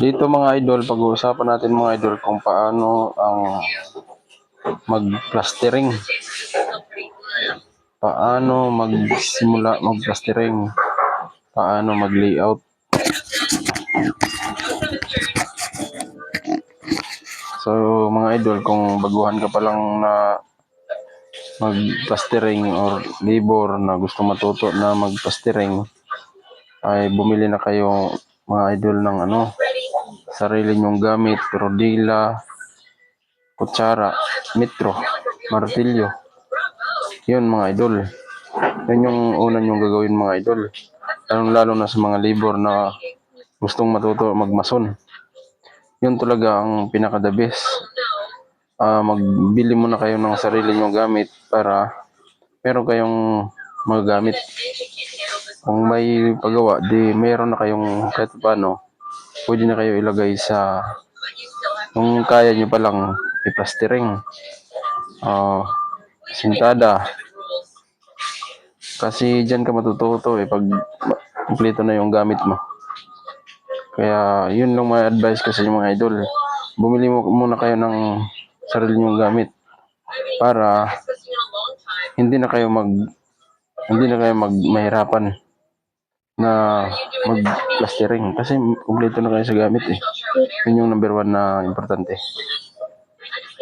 Dito mga idol, pag-uusapan natin mga idol kung paano ang mag-plastering. Paano magsimula mag-plastering. Paano mag-layout. So mga idol, kung baguhan ka pa lang na mag-plastering or labor na gusto matuto na mag-plastering, ay bumili na kayo mga idol ng sarili nyong gamit, rodila, kutsara, metro, martilyo. Yun mga idol. Yun yung una nyong gagawin mga idol. Lalo na sa mga labor na gustong matuto magmason. Yun talaga ang pinaka the best. Magbili muna kayo ng sarili nyong gamit para meron kayong magagamit. Kung may paggawa, di meron na kayong kahit paano, pwede na kayo ilagay sa kung kaya nyo palang i-plastering, sintada. Kasi dyan ka matututo pag kompleto na yung gamit mo. Kaya yun lang may advice ko sa inyo mga idol. Bumili muna kayo ng sarili nyong gamit para hindi na kayo mahirapan na mag-plastering kasi kompleto na kayo sa gamit Yun yung number 1 na importante.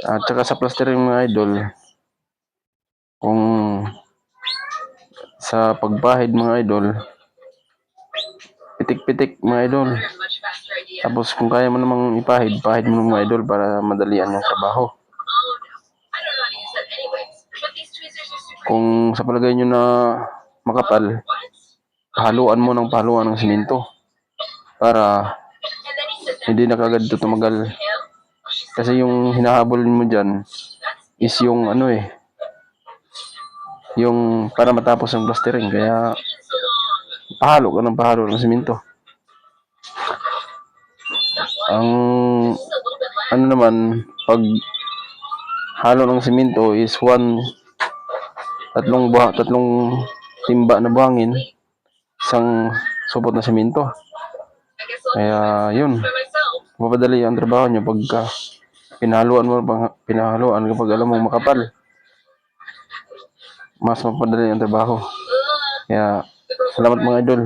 At saka sa plastering mga idol, kung sa pagpahid mga idol, pitik-pitik mga idol. Tapos kung kaya mo namang ipahid mo mga idol para madalian yung trabaho. Kung sa palagay nyo na makapal, pahaluan mo ng simento para hindi na kagad tumagal. Kasi yung hinahabol mo dyan is yung yung para matapos ang plastering. Kaya pahalo ng simento. Ang naman, pag halo ng simento is tatlong timba na buhangin, isang supot na simento. Kaya yun, mapadali ang trabaho nyo pagka pinahaluan kapag alam mo makapal. Mas mapadali ang trabaho. Kaya salamat mga idol.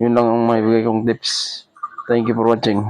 Yun lang ang maibigay kong tips. Thank you for watching.